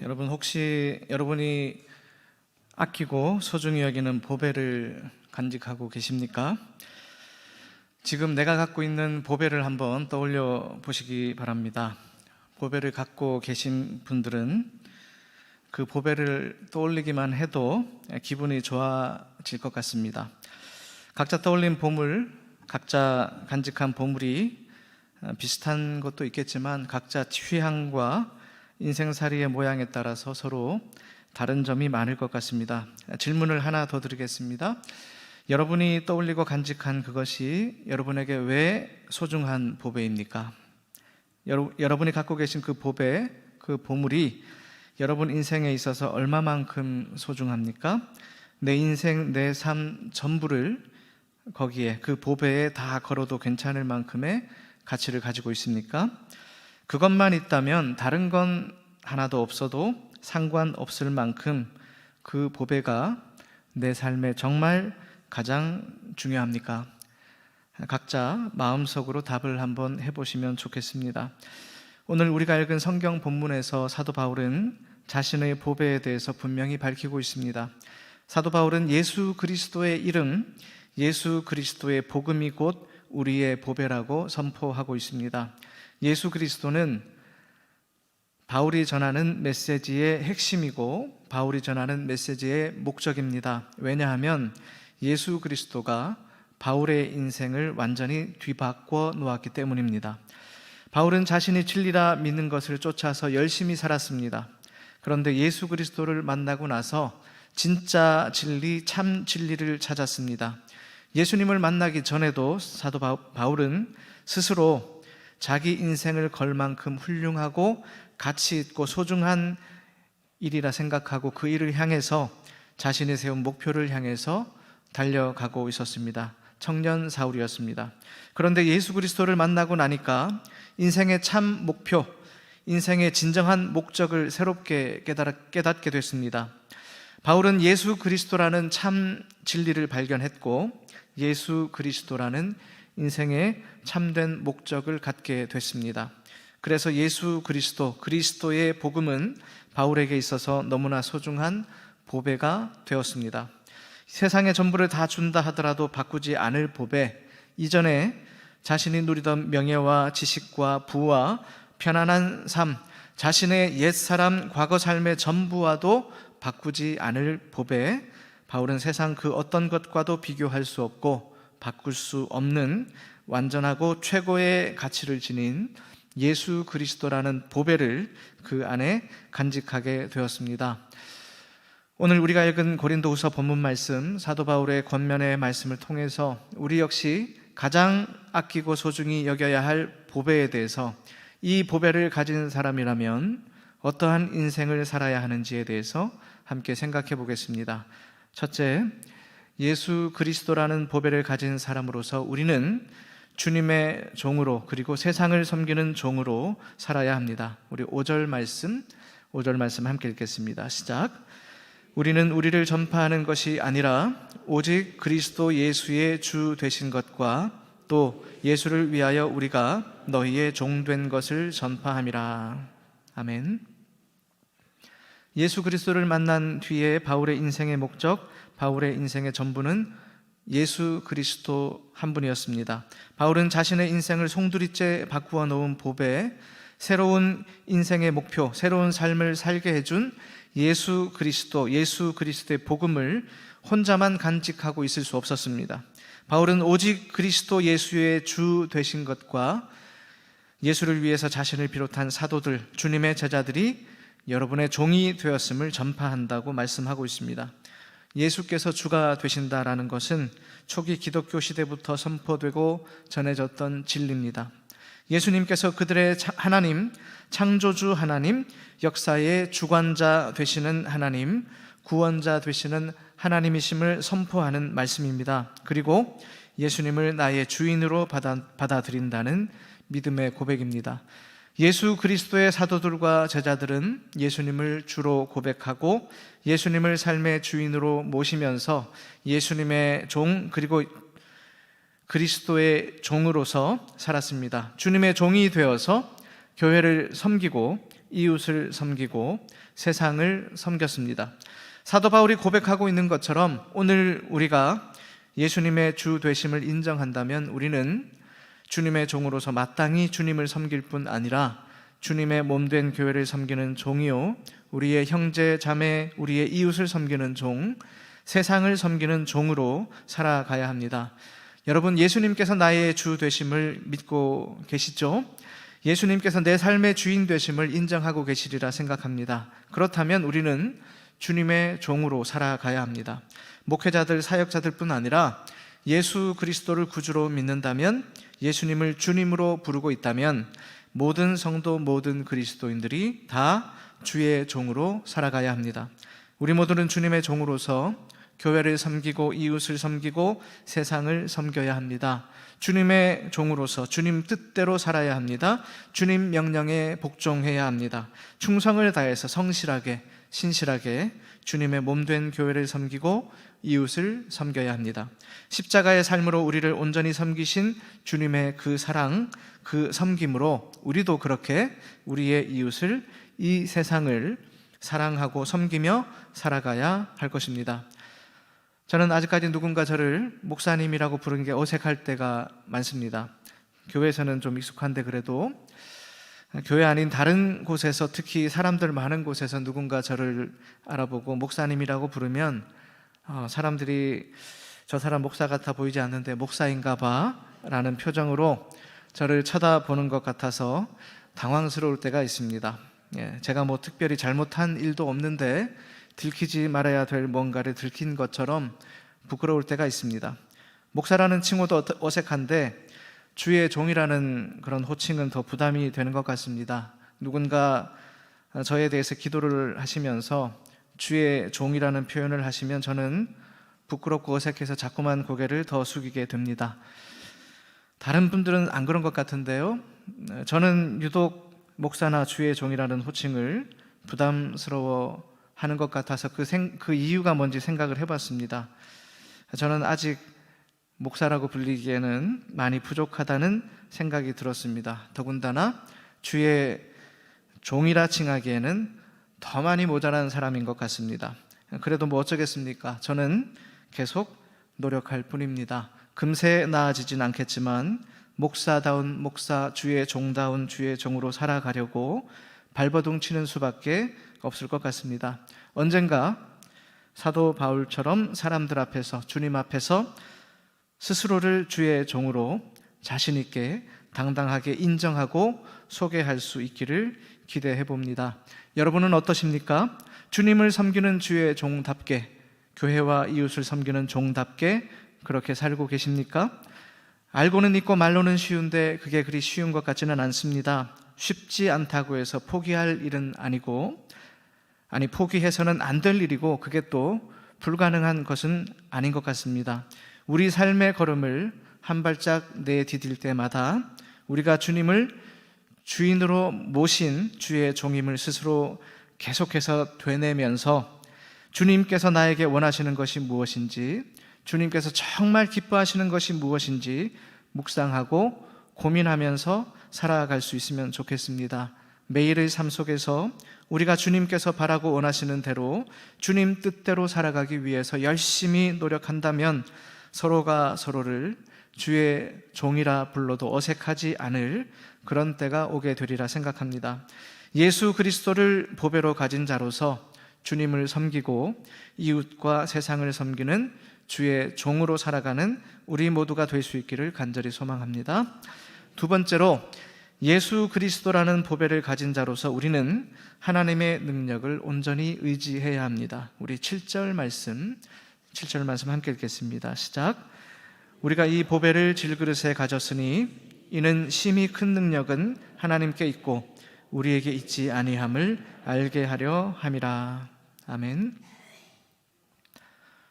여러분 혹시 여러분이 아끼고 소중히 여기는 보배를 간직하고 계십니까? 지금 내가 갖고 있는 보배를 한번 떠올려 보시기 바랍니다. 보배를 갖고 계신 분들은 그 보배를 떠올리기만 해도 기분이 좋아질 것 같습니다. 각자 떠올린 보물, 각자 간직한 보물이 비슷한 것도 있겠지만 각자 취향과 인생살이의 모양에 따라서 서로 다른 점이 많을 것 같습니다. 질문을 하나 더 드리겠습니다. 여러분이 떠올리고 간직한 그것이 여러분에게 왜 소중한 보배입니까? 여러분이 갖고 계신 그 보배, 그 보물이 여러분 인생에 있어서 얼마만큼 소중합니까? 내 인생, 내 삶 전부를 거기에 그 보배에 다 걸어도 괜찮을 만큼의 가치를 가지고 있습니까? 그것만 있다면 다른 건 하나도 없어도 상관없을 만큼 그 보배가 내 삶에 정말 가장 중요합니까? 각자 마음속으로 답을 한번 해보시면 좋겠습니다. 오늘 우리가 읽은 성경 본문에서 사도 바울은 자신의 보배에 대해서 분명히 밝히고 있습니다. 사도 바울은 예수 그리스도의 이름, 예수 그리스도의 복음이 곧 우리의 보배라고 선포하고 있습니다. 예수 그리스도는 바울이 전하는 메시지의 핵심이고 바울이 전하는 메시지의 목적입니다. 왜냐하면 예수 그리스도가 바울의 인생을 완전히 뒤바꿔 놓았기 때문입니다. 바울은 자신이 진리라 믿는 것을 쫓아서 열심히 살았습니다. 그런데 예수 그리스도를 만나고 나서 진짜 진리, 참 진리를 찾았습니다. 예수님을 만나기 전에도 사도 바울은 스스로 자기 인생을 걸 만큼 훌륭하고 가치 있고 소중한 일이라 생각하고 그 일을 향해서 자신이 세운 목표를 향해서 달려가고 있었습니다. 청년 사울이었습니다. 그런데 예수 그리스도를 만나고 나니까 인생의 참 목표, 인생의 진정한 목적을 새롭게 깨닫게 됐습니다. 바울은 예수 그리스도라는 참 진리를 발견했고 예수 그리스도라는 인생의 참된 목적을 갖게 됐습니다. 그래서 예수 그리스도, 그리스도의 복음은 바울에게 있어서 너무나 소중한 보배가 되었습니다. 세상의 전부를 다 준다 하더라도 바꾸지 않을 보배, 이전에 자신이 누리던 명예와 지식과 부와 편안한 삶, 자신의 옛사람 과거 삶의 전부와도 바꾸지 않을 보배, 바울은 세상 그 어떤 것과도 비교할 수 없고 바꿀 수 없는 완전하고 최고의 가치를 지닌 예수 그리스도라는 보배를 그 안에 간직하게 되었습니다. 오늘 우리가 읽은 고린도후서 본문 말씀, 사도 바울의 권면의 말씀을 통해서 우리 역시 가장 아끼고 소중히 여겨야 할 보배에 대해서, 이 보배를 가진 사람이라면 어떠한 인생을 살아야 하는지에 대해서 함께 생각해 보겠습니다. 첫째, 예수 그리스도라는 보배를 가진 사람으로서 우리는 주님의 종으로, 그리고 세상을 섬기는 종으로 살아야 합니다. 우리 5절 말씀 함께 읽겠습니다. 시작. 우리는 우리를 전파하는 것이 아니라 오직 그리스도 예수의 주 되신 것과 또 예수를 위하여 우리가 너희의 종 된 것을 전파함이라. 아멘. 예수 그리스도를 만난 뒤에 바울의 인생의 목적, 바울의 인생의 전부는 예수 그리스도 한 분이었습니다. 바울은 자신의 인생을 송두리째 바꾸어 놓은 보배, 새로운 인생의 목표, 새로운 삶을 살게 해준 예수 그리스도의 복음을 혼자만 간직하고 있을 수 없었습니다. 바울은 오직 그리스도 예수의 주 되신 것과 예수를 위해서 자신을 비롯한 사도들, 주님의 제자들이 여러분의 종이 되었음을 전파한다고 말씀하고 있습니다. 예수께서 주가 되신다라는 것은 초기 기독교 시대부터 선포되고 전해졌던 진리입니다. 예수님께서 그들의 하나님, 창조주 하나님, 역사의 주관자 되시는 하나님, 구원자 되시는 하나님이심을 선포하는 말씀입니다. 그리고 예수님을 나의 주인으로 받아들인다는 믿음의 고백입니다. 예수 그리스도의 사도들과 제자들은 예수님을 주로 고백하고 예수님을 삶의 주인으로 모시면서 예수님의 종, 그리고 그리스도의 종으로서 살았습니다. 주님의 종이 되어서 교회를 섬기고 이웃을 섬기고 세상을 섬겼습니다. 사도 바울이 고백하고 있는 것처럼 오늘 우리가 예수님의 주 되심을 인정한다면 우리는 주님의 종으로서 마땅히 주님을 섬길 뿐 아니라 주님의 몸된 교회를 섬기는 종이요, 우리의 형제 자매, 우리의 이웃을 섬기는 종, 세상을 섬기는 종으로 살아가야 합니다. 여러분, 예수님께서 나의 주 되심을 믿고 계시죠? 예수님께서 내 삶의 주인 되심을 인정하고 계시리라 생각합니다. 그렇다면 우리는 주님의 종으로 살아가야 합니다. 목회자들, 사역자들 뿐 아니라 예수 그리스도를 구주로 믿는다면, 예수님을 주님으로 부르고 있다면 모든 성도, 모든 그리스도인들이 다 주의 종으로 살아가야 합니다. 우리 모두는 주님의 종으로서 교회를 섬기고 이웃을 섬기고 세상을 섬겨야 합니다. 주님의 종으로서 주님 뜻대로 살아야 합니다. 주님 명령에 복종해야 합니다. 충성을 다해서 성실하게, 신실하게 주님의 몸된 교회를 섬기고 이웃을 섬겨야 합니다. 십자가의 삶으로 우리를 온전히 섬기신 주님의 그 사랑, 그 섬김으로 우리도 그렇게 우리의 이웃을, 이 세상을 사랑하고 섬기며 살아가야 할 것입니다. 저는 아직까지 누군가 저를 목사님이라고 부르는 게 어색할 때가 많습니다. 교회에서는 좀 익숙한데 그래도 교회 아닌 다른 곳에서, 특히 사람들 많은 곳에서 누군가 저를 알아보고 목사님이라고 부르면 사람들이 저 사람 목사 같아 보이지 않는데 목사인가 봐 라는 표정으로 저를 쳐다보는 것 같아서 당황스러울 때가 있습니다. 제가 뭐 특별히 잘못한 일도 없는데 들키지 말아야 될 뭔가를 들킨 것처럼 부끄러울 때가 있습니다. 목사라는 칭호도 어색한데 주의 종이라는 그런 호칭은 더 부담이 되는 것 같습니다. 누군가 저에 대해서 기도를 하시면서 주의 종이라는 표현을 하시면 저는 부끄럽고 어색해서 자꾸만 고개를 더 숙이게 됩니다. 다른 분들은 안 그런 것 같은데요, 저는 유독 목사나 주의 종이라는 호칭을 부담스러워 하는 것 같아서 그 이유가 뭔지 생각을 해봤습니다. 저는 아직 목사라고 불리기에는 많이 부족하다는 생각이 들었습니다. 더군다나 주의 종이라 칭하기에는 더 많이 모자란 사람인 것 같습니다. 그래도 뭐 어쩌겠습니까? 저는 계속 노력할 뿐입니다. 금세 나아지진 않겠지만 목사다운 목사, 주의 종다운 주의 종으로 살아가려고 발버둥 치는 수밖에 없을 것 같습니다. 언젠가 사도 바울처럼 사람들 앞에서, 주님 앞에서 스스로를 주의 종으로 자신 있게 당당하게 인정하고 소개할 수 있기를 기대해 봅니다. 여러분은 어떠십니까? 주님을 섬기는 주의 종답게, 교회와 이웃을 섬기는 종답게 그렇게 살고 계십니까? 알고는 있고 말로는 쉬운데 그게 그리 쉬운 것 같지는 않습니다. 쉽지 않다고 해서 포기할 일은 아니고, 포기해서는 안 될 일이고, 그게 또 불가능한 것은 아닌 것 같습니다. 우리 삶의 걸음을 한 발짝 내디딜 때마다 우리가 주님을 주인으로 모신 주의 종임을 스스로 계속해서 되뇌면서 주님께서 나에게 원하시는 것이 무엇인지, 주님께서 정말 기뻐하시는 것이 무엇인지 묵상하고 고민하면서 살아갈 수 있으면 좋겠습니다. 매일의 삶 속에서 우리가 주님께서 바라고 원하시는 대로 주님 뜻대로 살아가기 위해서 열심히 노력한다면 서로가 서로를 주의 종이라 불러도 어색하지 않을 그런 때가 오게 되리라 생각합니다. 예수 그리스도를 보배로 가진 자로서 주님을 섬기고 이웃과 세상을 섬기는 주의 종으로 살아가는 우리 모두가 될 수 있기를 간절히 소망합니다. 두 번째로, 예수 그리스도라는 보배를 가진 자로서 우리는 하나님의 능력을 온전히 의지해야 합니다. 우리 7절 말씀 함께 읽겠습니다. 시작. 우리가 이 보배를 질그릇에 가졌으니 이는 심히 큰 능력은 하나님께 있고 우리에게 있지 아니함을 알게 하려 함이라. 아멘.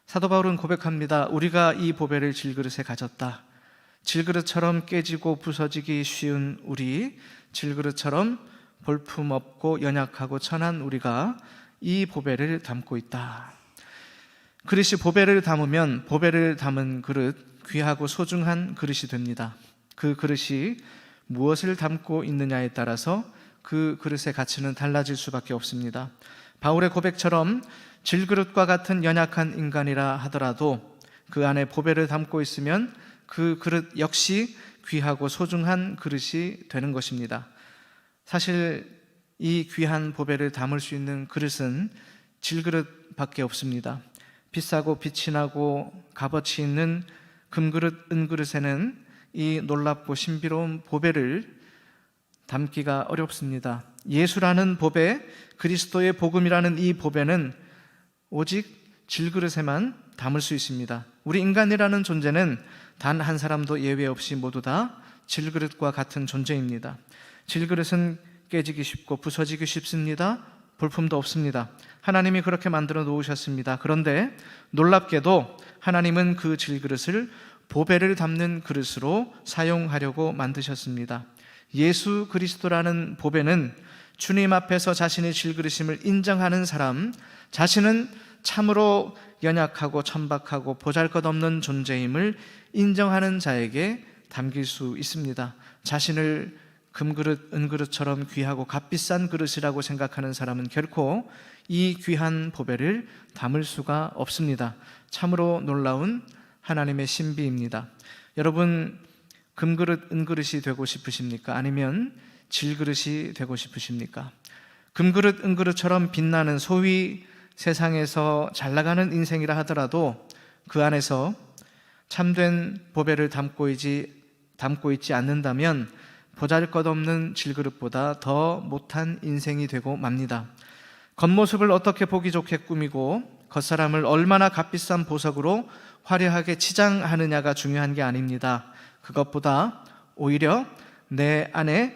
사도 바울은 고백합니다. 우리가 이 보배를 질그릇에 가졌다. 질그릇처럼 깨지고 부서지기 쉬운 우리, 질그릇처럼 볼품없고 연약하고 천한 우리가 이 보배를 담고 있다. 그릇이 보배를 담으면 보배를 담은 그릇, 귀하고 소중한 그릇이 됩니다. 그 그릇이 무엇을 담고 있느냐에 따라서 그 그릇의 가치는 달라질 수밖에 없습니다. 바울의 고백처럼 질그릇과 같은 연약한 인간이라 하더라도 그 안에 보배를 담고 있으면 그 그릇 역시 귀하고 소중한 그릇이 되는 것입니다. 사실 이 귀한 보배를 담을 수 있는 그릇은 질그릇밖에 없습니다. 비싸고 빛이 나고 값어치 있는 금그릇, 은그릇에는 이 놀랍고 신비로운 보배를 담기가 어렵습니다. 예수라는 보배, 그리스도의 복음이라는 이 보배는 오직 질그릇에만 담을 수 있습니다. 우리 인간이라는 존재는 단 한 사람도 예외 없이 모두 다 질그릇과 같은 존재입니다. 질그릇은 깨지기 쉽고 부서지기 쉽습니다. 볼품도 없습니다. 하나님이 그렇게 만들어 놓으셨습니다. 그런데 놀랍게도 하나님은 그 질그릇을 보배를 담는 그릇으로 사용하려고 만드셨습니다. 예수 그리스도라는 보배는 주님 앞에서 자신의 질그릇임을 인정하는 사람, 자신은 참으로 연약하고 천박하고 보잘것없는 존재임을 인정하는 자에게 담길 수 있습니다. 자신을 금그릇, 은그릇처럼 귀하고 값비싼 그릇이라고 생각하는 사람은 결코 이 귀한 보배를 담을 수가 없습니다. 참으로 놀라운 하나님의 신비입니다. 여러분, 금그릇, 은그릇이 되고 싶으십니까? 아니면 질그릇이 되고 싶으십니까? 금그릇, 은그릇처럼 빛나는 소위 세상에서 잘 나가는 인생이라 하더라도 그 안에서 참된 보배를 담고 있지 않는다면 보잘것없는 질그릇보다 더 못한 인생이 되고 맙니다. 겉모습을 어떻게 보기 좋게 꾸미고 겉사람을 얼마나 값비싼 보석으로 화려하게 치장하느냐가 중요한 게 아닙니다. 그것보다 오히려 내 안에,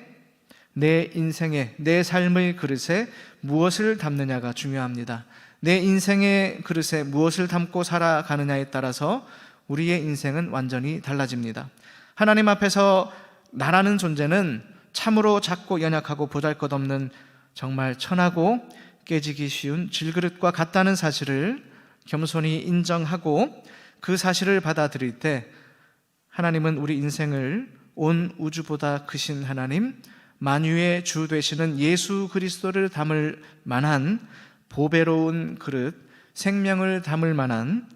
내 인생에, 내 삶의 그릇에 무엇을 담느냐가 중요합니다. 내 인생의 그릇에 무엇을 담고 살아가느냐에 따라서 우리의 인생은 완전히 달라집니다. 하나님 앞에서 나라는 존재는 참으로 작고 연약하고 보잘것없는 정말 천하고 깨지기 쉬운 질그릇과 같다는 사실을 겸손히 인정하고 그 사실을 받아들일 때 하나님은 우리 인생을 온 우주보다 크신 하나님, 만유의 주 되시는 예수 그리스도를 담을 만한 보배로운 그릇, 생명을 담을 만한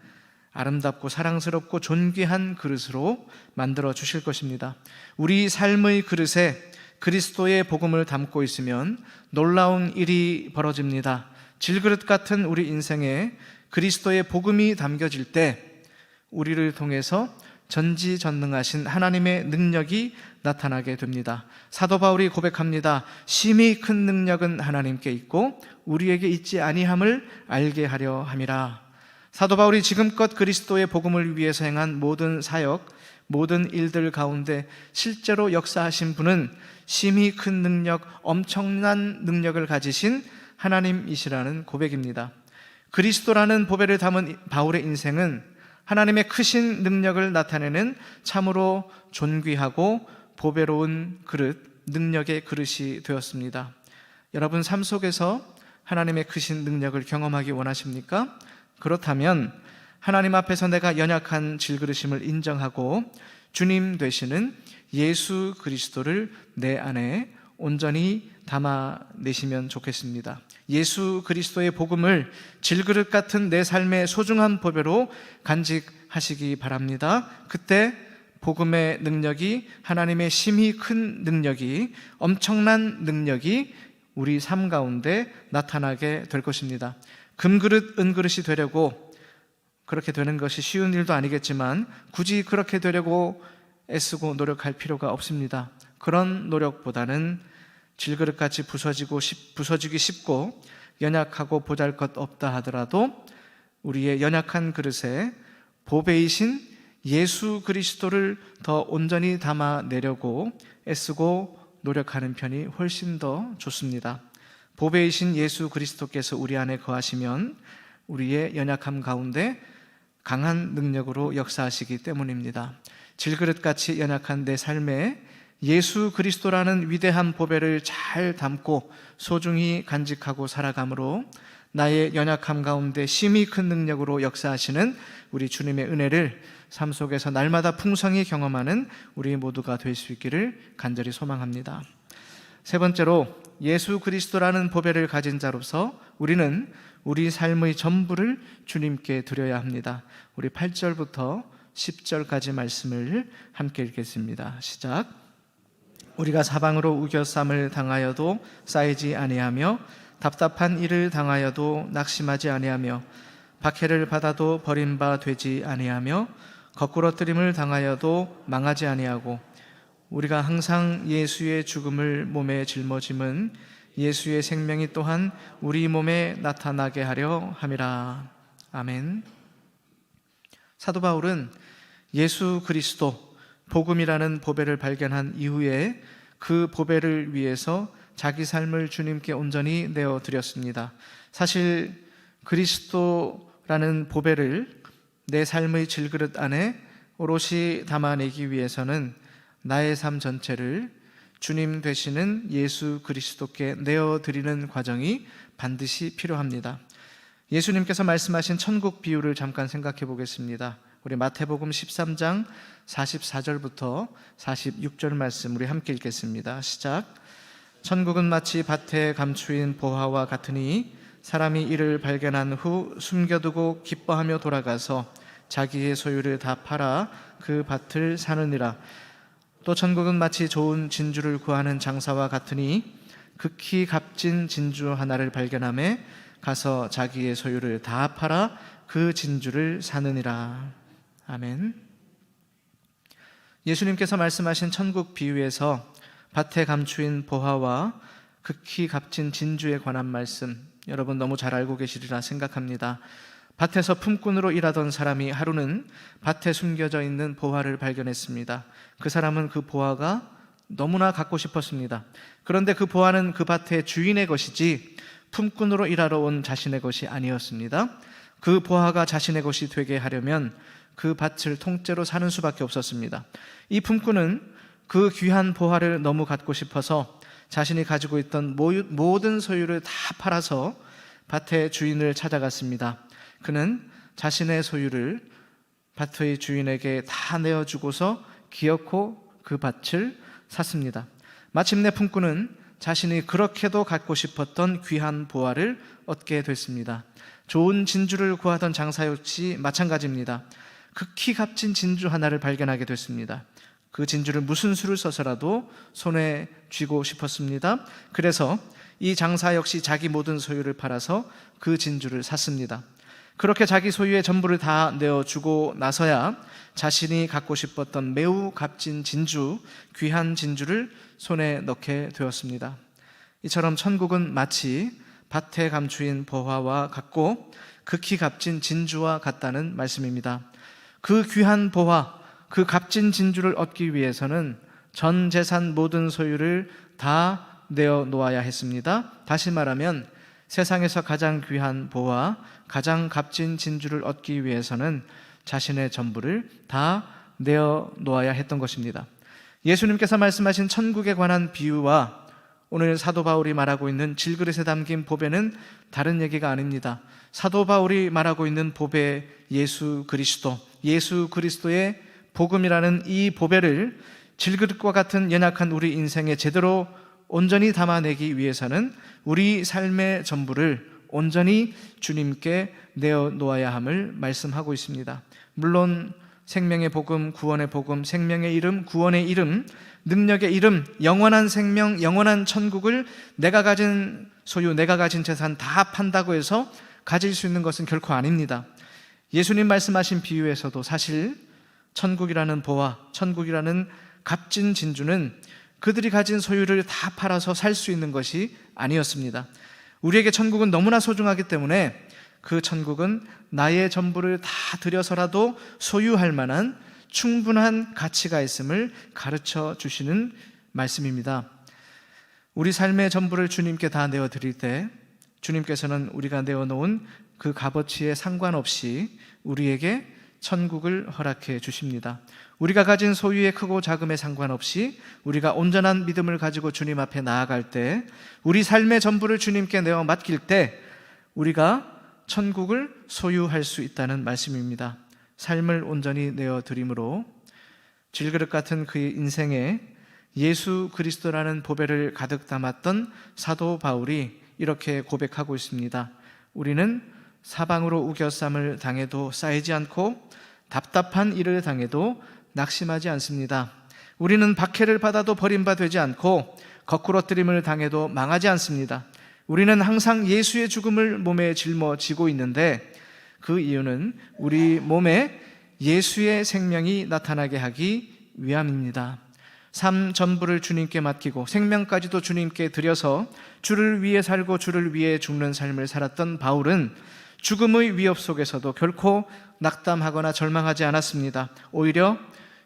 아름답고 사랑스럽고 존귀한 그릇으로 만들어 주실 것입니다. 우리 삶의 그릇에 그리스도의 복음을 담고 있으면 놀라운 일이 벌어집니다. 질그릇 같은 우리 인생에 그리스도의 복음이 담겨질 때 우리를 통해서 전지전능하신 하나님의 능력이 나타나게 됩니다. 사도 바울이 고백합니다. 심히 큰 능력은 하나님께 있고 우리에게 있지 아니함을 알게 하려 함이라. 사도 바울이 지금껏 그리스도의 복음을 위해서 행한 모든 사역, 모든 일들 가운데 실제로 역사하신 분은 심히 큰 능력, 엄청난 능력을 가지신 하나님이시라는 고백입니다. 그리스도라는 보배를 담은 바울의 인생은 하나님의 크신 능력을 나타내는 참으로 존귀하고 보배로운 그릇, 능력의 그릇이 되었습니다. 여러분 삶 속에서 하나님의 크신 능력을 경험하기 원하십니까? 그렇다면 하나님 앞에서 내가 연약한 질그릇임을 인정하고 주님 되시는 예수 그리스도를 내 안에 온전히 담아내시면 좋겠습니다. 예수 그리스도의 복음을 질그릇 같은 내 삶의 소중한 보배로 간직하시기 바랍니다. 그때 복음의 능력이, 하나님의 심히 큰 능력이, 엄청난 능력이 우리 삶 가운데 나타나게 될 것입니다. 금그릇, 은그릇이 되려고 그렇게 되는 것이 쉬운 일도 아니겠지만 굳이 그렇게 되려고 애쓰고 노력할 필요가 없습니다. 그런 노력보다는 질그릇같이 부서지기 쉽고 연약하고 보잘것없다 하더라도 우리의 연약한 그릇에 보배이신 예수 그리스도를 더 온전히 담아내려고 애쓰고 노력하는 편이 훨씬 더 좋습니다. 보배이신 예수 그리스도께서 우리 안에 거하시면 우리의 연약함 가운데 강한 능력으로 역사하시기 때문입니다. 질그릇같이 연약한 내 삶에 예수 그리스도라는 위대한 보배를 잘 담고 소중히 간직하고 살아감으로 나의 연약함 가운데 심히 큰 능력으로 역사하시는 우리 주님의 은혜를 삶 속에서 날마다 풍성히 경험하는 우리 모두가 될 수 있기를 간절히 소망합니다. 세 번째로 예수 그리스도라는 보배를 가진 자로서 우리는 우리 삶의 전부를 주님께 드려야 합니다. 우리 8절부터 10절까지 말씀을 함께 읽겠습니다. 시작. 우리가 사방으로 우겨쌈을 당하여도 쌓이지 아니하며 답답한 일을 당하여도 낙심하지 아니하며 박해를 받아도 버림바 되지 아니하며 거꾸러뜨림을 당하여도 망하지 아니하고 우리가 항상 예수의 죽음을 몸에 짊어짐은 예수의 생명이 또한 우리 몸에 나타나게 하려 함이라. 아멘. 사도 바울은 예수 그리스도 복음이라는 보배를 발견한 이후에 그 보배를 위해서 자기 삶을 주님께 온전히 내어드렸습니다. 사실 그리스도라는 보배를 내 삶의 질그릇 안에 오롯이 담아내기 위해서는 나의 삶 전체를 주님 되시는 예수 그리스도께 내어드리는 과정이 반드시 필요합니다. 예수님께서 말씀하신 천국 비유를 잠깐 생각해 보겠습니다. 우리 마태복음 13장 44절부터 46절 말씀 우리 함께 읽겠습니다. 시작. 천국은 마치 밭에 감추인 보화와 같으니 사람이 이를 발견한 후 숨겨두고 기뻐하며 돌아가서 자기의 소유를 다 팔아 그 밭을 사느니라. 또 천국은 마치 좋은 진주를 구하는 장사와 같으니 극히 값진 진주 하나를 발견하매 가서 자기의 소유를 다 팔아 그 진주를 사느니라. 아멘. 예수님께서 말씀하신 천국 비유에서 밭에 감추인 보화와 극히 값진 진주에 관한 말씀, 여러분 너무 잘 알고 계시리라 생각합니다. 밭에서 품꾼으로 일하던 사람이 하루는 밭에 숨겨져 있는 보화를 발견했습니다. 그 사람은 그 보화가 너무나 갖고 싶었습니다. 그런데 그 보화는 그 밭의 주인의 것이지 품꾼으로 일하러 온 자신의 것이 아니었습니다. 그 보화가 자신의 것이 되게 하려면 그 밭을 통째로 사는 수밖에 없었습니다. 이 품꾼은 그 귀한 보화를 너무 갖고 싶어서 자신이 가지고 있던 모든 소유를 다 팔아서 밭의 주인을 찾아갔습니다. 그는 자신의 소유를 밭의 주인에게 다 내어주고서 기어코 그 밭을 샀습니다. 마침내 품꾼은 자신이 그렇게도 갖고 싶었던 귀한 보화를 얻게 됐습니다. 좋은 진주를 구하던 장사 역시 마찬가지입니다. 극히 값진 진주 하나를 발견하게 됐습니다. 그 진주를 무슨 수를 써서라도 손에 쥐고 싶었습니다. 그래서 이 장사 역시 자기 모든 소유를 팔아서 그 진주를 샀습니다. 그렇게 자기 소유의 전부를 다 내어주고 나서야 자신이 갖고 싶었던 매우 값진 진주, 귀한 진주를 손에 넣게 되었습니다. 이처럼 천국은 마치 밭에 감추인 보화와 같고 극히 값진 진주와 같다는 말씀입니다. 그 귀한 보화, 그 값진 진주를 얻기 위해서는 전 재산 모든 소유를 다 내어놓아야 했습니다. 다시 말하면 세상에서 가장 귀한 보화, 가장 값진 진주를 얻기 위해서는 자신의 전부를 다 내어놓아야 했던 것입니다. 예수님께서 말씀하신 천국에 관한 비유와 오늘 사도 바울이 말하고 있는 질그릇에 담긴 보배는 다른 얘기가 아닙니다. 사도 바울이 말하고 있는 보배, 예수 그리스도, 예수 그리스도의 복음이라는 이 보배를 질그릇과 같은 연약한 우리 인생에 제대로 온전히 담아내기 위해서는 우리 삶의 전부를 온전히 주님께 내어놓아야 함을 말씀하고 있습니다. 물론 생명의 복음, 구원의 복음, 생명의 이름, 구원의 이름, 능력의 이름, 영원한 생명, 영원한 천국을 내가 가진 소유, 내가 가진 재산 다 판다고 해서 가질 수 있는 것은 결코 아닙니다. 예수님 말씀하신 비유에서도 사실 천국이라는 보화, 천국이라는 값진 진주는 그들이 가진 소유를 다 팔아서 살 수 있는 것이 아니었습니다. 우리에게 천국은 너무나 소중하기 때문에 그 천국은 나의 전부를 다 들여서라도 소유할 만한 충분한 가치가 있음을 가르쳐 주시는 말씀입니다. 우리 삶의 전부를 주님께 다 내어드릴 때 주님께서는 우리가 내어놓은 그 값어치에 상관없이 우리에게 천국을 허락해 주십니다. 우리가 가진 소유의 크고 작음에 상관없이 우리가 온전한 믿음을 가지고 주님 앞에 나아갈 때, 우리 삶의 전부를 주님께 내어 맡길 때 우리가 천국을 소유할 수 있다는 말씀입니다. 삶을 온전히 내어 드림으로 질그릇 같은 그의 인생에 예수 그리스도라는 보배를 가득 담았던 사도 바울이 이렇게 고백하고 있습니다. 우리는 사방으로 우겨쌈을 당해도 쌓이지 않고 답답한 일을 당해도 낙심하지 않습니다. 우리는 박해를 받아도 버림받지 않고 거꾸러뜨림을 당해도 망하지 않습니다. 우리는 항상 예수의 죽음을 몸에 짊어지고 있는데 그 이유는 우리 몸에 예수의 생명이 나타나게 하기 위함입니다. 삶 전부를 주님께 맡기고 생명까지도 주님께 드려서 주를 위해 살고 주를 위해 죽는 삶을 살았던 바울은 죽음의 위협 속에서도 결코 낙담하거나 절망하지 않았습니다. 오히려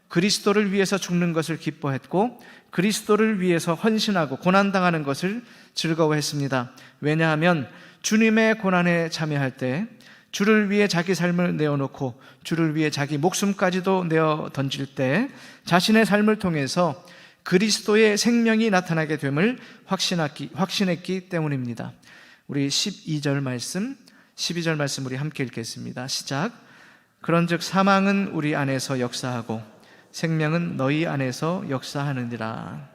그리스도를 위해서 죽는 것을 기뻐했고 그리스도를 위해서 헌신하고 고난당하는 것을 즐거워했습니다. 왜냐하면 주님의 고난에 참여할 때 주를 위해 자기 삶을 내어놓고 주를 위해 자기 목숨까지도 내어 던질 때 자신의 삶을 통해서 그리스도의 생명이 나타나게 됨을 확신했기 때문입니다. 우리 12절 말씀 우리 함께 읽겠습니다. 시작. 그런즉 사망은 우리 안에서 역사하고 생명은 너희 안에서 역사하느니라.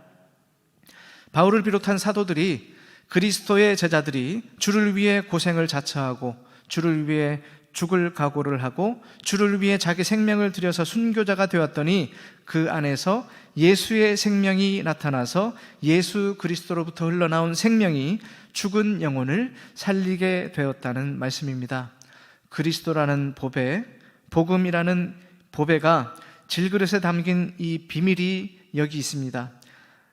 바울을 비롯한 사도들이 그리스도의 제자들이 주를 위해 고생을 자처하고 주를 위해 죽을 각오를 하고 주를 위해 자기 생명을 들여서 순교자가 되었더니 그 안에서 예수의 생명이 나타나서 예수 그리스도로부터 흘러나온 생명이 죽은 영혼을 살리게 되었다는 말씀입니다. 그리스도라는 보배, 복음이라는 보배가 질그릇에 담긴 이 비밀이 여기 있습니다.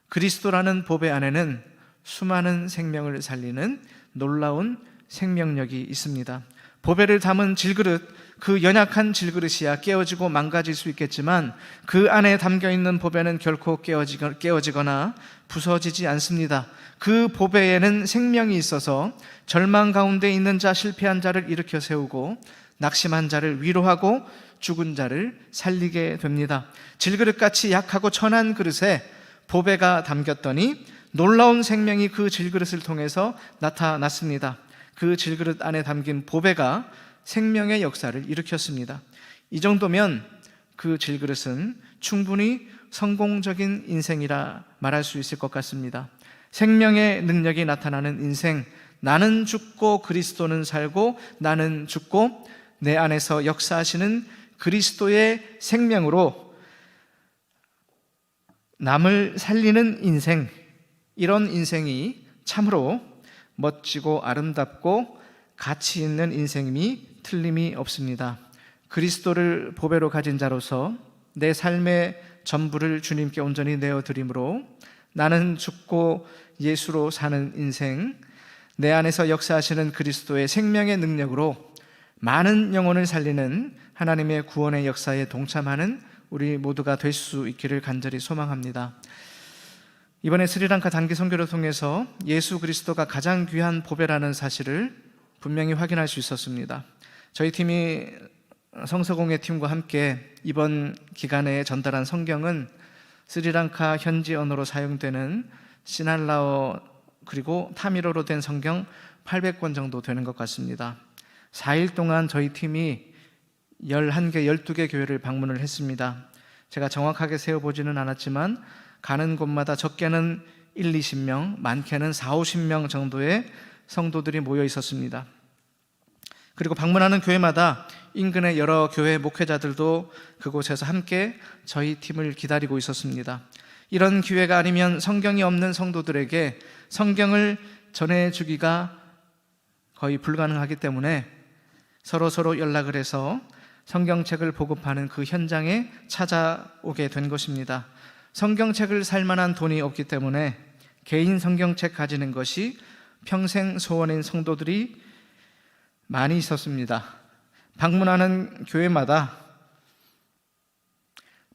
그리스도라는 보배 안에는 수많은 생명을 살리는 놀라운 생명력이 있습니다. 보배를 담은 질그릇, 그 연약한 질그릇이야 깨어지고 망가질 수 있겠지만 그 안에 담겨있는 보배는 결코 깨어지거나 부서지지 않습니다. 그 보배에는 생명이 있어서 절망 가운데 있는 자, 실패한 자를 일으켜 세우고 낙심한 자를 위로하고 죽은 자를 살리게 됩니다. 질그릇같이 약하고 천한 그릇에 보배가 담겼더니 놀라운 생명이 그 질그릇을 통해서 나타났습니다. 그 질그릇 안에 담긴 보배가 생명의 역사를 일으켰습니다. 이 정도면 그 질그릇은 충분히 성공적인 인생이라 말할 수 있을 것 같습니다. 생명의 능력이 나타나는 인생, 나는 죽고 그리스도는 살고 나는 죽고 내 안에서 역사하시는 그리스도의 생명으로 남을 살리는 인생, 이런 인생이 참으로 멋지고 아름답고 가치 있는 인생임이 틀림이 없습니다. 그리스도를 보배로 가진 자로서 내 삶의 전부를 주님께 온전히 내어드림으로 나는 죽고 예수로 사는 인생, 내 안에서 역사하시는 그리스도의 생명의 능력으로 많은 영혼을 살리는 하나님의 구원의 역사에 동참하는 우리 모두가 될 수 있기를 간절히 소망합니다. 이번에 스리랑카 단기 선교를 통해서 예수 그리스도가 가장 귀한 보배라는 사실을 분명히 확인할 수 있었습니다. 저희 팀이 성서공예 팀과 함께 이번 기간에 전달한 성경은 스리랑카 현지 언어로 사용되는 시날라어 그리고 타미로로 된 성경 800권 정도 되는 것 같습니다. 4일 동안 저희 팀이 11개, 12개 교회를 방문을 했습니다. 제가 정확하게 세어보지는 않았지만 가는 곳마다 적게는 1, 20명, 많게는 4, 50명 정도의 성도들이 모여 있었습니다. 그리고 방문하는 교회마다 인근의 여러 교회 목회자들도 그곳에서 함께 저희 팀을 기다리고 있었습니다. 이런 기회가 아니면 성경이 없는 성도들에게 성경을 전해주기가 거의 불가능하기 때문에 서로 연락을 해서 성경책을 보급하는 그 현장에 찾아오게 된 것입니다. 성경책을 살 만한 돈이 없기 때문에 개인 성경책 가지는 것이 평생 소원인 성도들이 많이 있었습니다. 방문하는 교회마다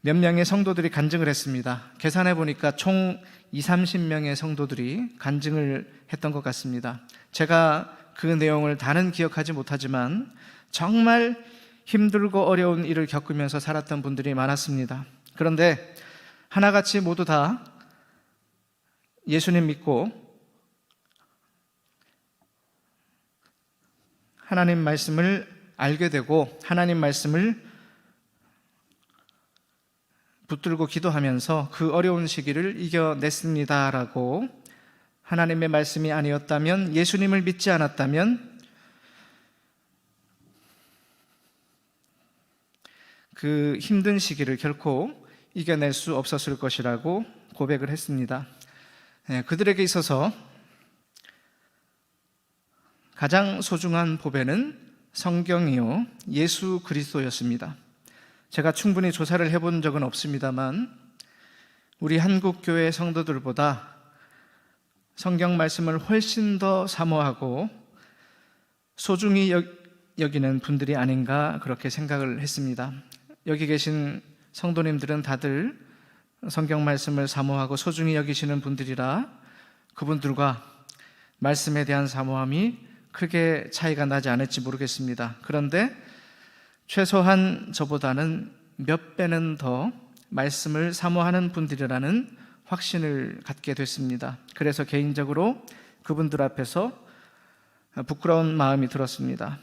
몇 명의 성도들이 간증을 했습니다. 계산해 보니까 총 20-30명의 성도들이 간증을 했던 것 같습니다. 제가 그 내용을 다는 기억하지 못하지만 정말 힘들고 어려운 일을 겪으면서 살았던 분들이 많았습니다. 그런데 하나같이 모두 다 예수님 믿고 하나님 말씀을 알게 되고 하나님 말씀을 붙들고 기도하면서 그 어려운 시기를 이겨냈습니다라고, 하나님의 말씀이 아니었다면, 예수님을 믿지 않았다면 그 힘든 시기를 결코 이겨낼 수 없었을 것이라고 고백을 했습니다. 그들에게 있어서 가장 소중한 보배는 성경이요 예수 그리스도였습니다. 제가 충분히 조사를 해본 적은 없습니다만 우리 한국교회 성도들보다 성경 말씀을 훨씬 더 사모하고 소중히 여기는 분들이 아닌가 그렇게 생각을 했습니다. 여기 계신 성도님들은 다들 성경 말씀을 사모하고 소중히 여기시는 분들이라 그분들과 말씀에 대한 사모함이 크게 차이가 나지 않을지 모르겠습니다. 그런데 최소한 저보다는 몇 배는 더 말씀을 사모하는 분들이라는 확신을 갖게 됐습니다. 그래서 개인적으로 그분들 앞에서 부끄러운 마음이 들었습니다.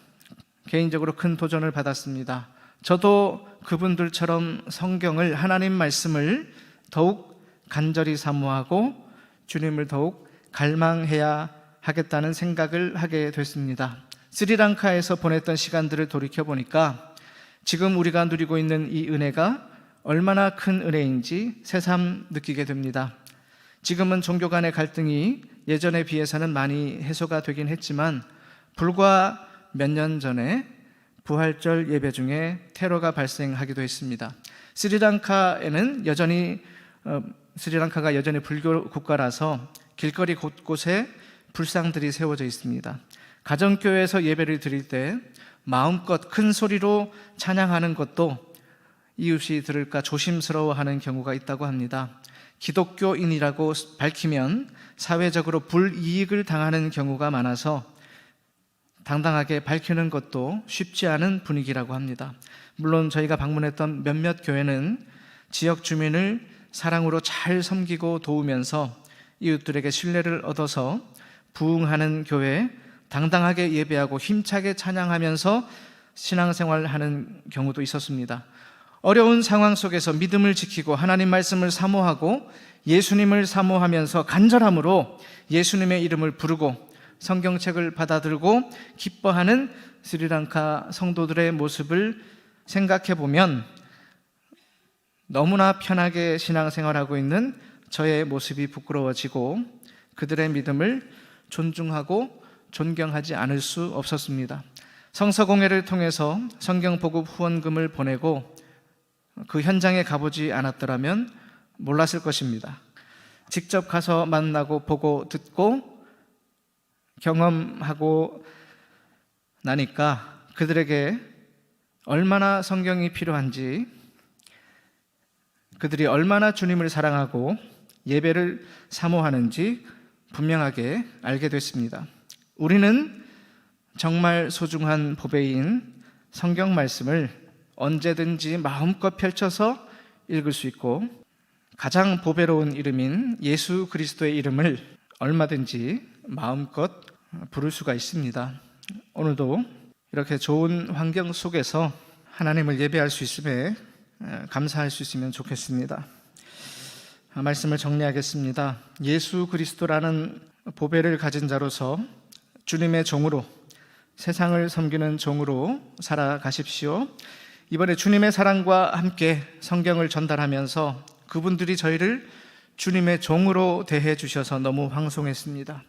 개인적으로 큰 도전을 받았습니다. 저도 그분들처럼 성경을, 하나님 말씀을 더욱 간절히 사모하고 주님을 더욱 갈망해야 하겠다는 생각을 하게 됐습니다. 스리랑카에서 보냈던 시간들을 돌이켜보니까 지금 우리가 누리고 있는 이 은혜가 얼마나 큰 은혜인지 새삼 느끼게 됩니다. 지금은 종교 간의 갈등이 예전에 비해서는 많이 해소가 되긴 했지만 불과 몇 년 전에 부활절 예배 중에 테러가 발생하기도 했습니다. 스리랑카가 여전히 불교 국가라서 길거리 곳곳에 불상들이 세워져 있습니다. 가정교회에서 예배를 드릴 때 마음껏 큰 소리로 찬양하는 것도 이웃이 들을까 조심스러워하는 경우가 있다고 합니다. 기독교인이라고 밝히면 사회적으로 불이익을 당하는 경우가 많아서 당당하게 밝히는 것도 쉽지 않은 분위기라고 합니다. 물론 저희가 방문했던 몇몇 교회는 지역 주민을 사랑으로 잘 섬기고 도우면서 이웃들에게 신뢰를 얻어서 부흥하는 교회에 당당하게 예배하고 힘차게 찬양하면서 신앙생활하는 경우도 있었습니다. 어려운 상황 속에서 믿음을 지키고 하나님 말씀을 사모하고 예수님을 사모하면서 간절함으로 예수님의 이름을 부르고 성경책을 받아들고 기뻐하는 스리랑카 성도들의 모습을 생각해 보면 너무나 편하게 신앙생활하고 있는 저의 모습이 부끄러워지고 그들의 믿음을 존중하고 존경하지 않을 수 없었습니다. 성서공회를 통해서 성경 보급 후원금을 보내고 그 현장에 가보지 않았더라면 몰랐을 것입니다. 직접 가서 만나고 보고 듣고 경험하고 나니까 그들에게 얼마나 성경이 필요한지, 그들이 얼마나 주님을 사랑하고 예배를 사모하는지 분명하게 알게 됐습니다. 우리는 정말 소중한 보배인 성경 말씀을 언제든지 마음껏 펼쳐서 읽을 수 있고 가장 보배로운 이름인 예수 그리스도의 이름을 얼마든지 마음껏 부를 수가 있습니다. 오늘도 이렇게 좋은 환경 속에서 하나님을 예배할 수 있음에 감사할 수 있으면 좋겠습니다. 말씀을 정리하겠습니다. 예수 그리스도라는 보배를 가진 자로서 주님의 종으로, 세상을 섬기는 종으로 살아가십시오. 이번에 주님의 사랑과 함께 성경을 전달하면서 그분들이 저희를 주님의 종으로 대해 주셔서 너무 황송했습니다.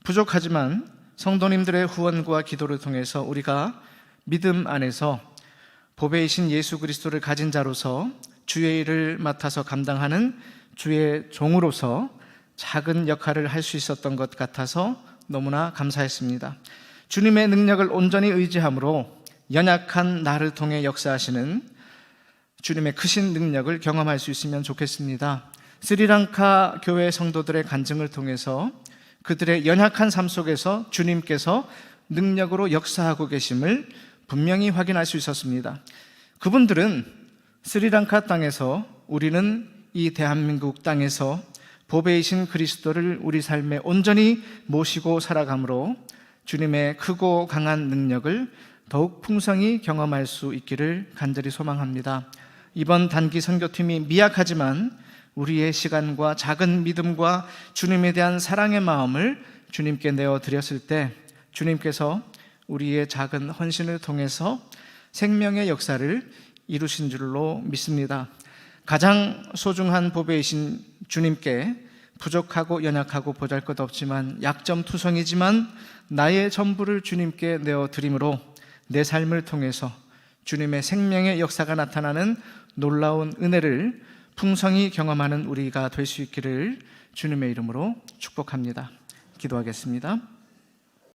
부족하지만 성도님들의 후원과 기도를 통해서 우리가 믿음 안에서 보배이신 예수 그리스도를 가진 자로서 주의 일을 맡아서 감당하는 주의 종으로서 작은 역할을 할 수 있었던 것 같아서 너무나 감사했습니다. 주님의 능력을 온전히 의지함으로 연약한 나를 통해 역사하시는 주님의 크신 능력을 경험할 수 있으면 좋겠습니다. 스리랑카 교회 성도들의 간증을 통해서 그들의 연약한 삶 속에서 주님께서 능력으로 역사하고 계심을 분명히 확인할 수 있었습니다. 그분들은 스리랑카 땅에서, 우리는 이 대한민국 땅에서 보배이신 그리스도를 우리 삶에 온전히 모시고 살아감으로 주님의 크고 강한 능력을 더욱 풍성히 경험할 수 있기를 간절히 소망합니다. 이번 단기 선교팀이 미약하지만 우리의 시간과 작은 믿음과 주님에 대한 사랑의 마음을 주님께 내어드렸을 때 주님께서 우리의 작은 헌신을 통해서 생명의 역사를 이루신 줄로 믿습니다. 가장 소중한 보배이신 주님께 부족하고 연약하고 보잘것없지만 약점투성이지만 나의 전부를 주님께 내어드림으로 내 삶을 통해서 주님의 생명의 역사가 나타나는 놀라운 은혜를 풍성히 경험하는 우리가 될 수 있기를 주님의 이름으로 축복합니다. 기도하겠습니다.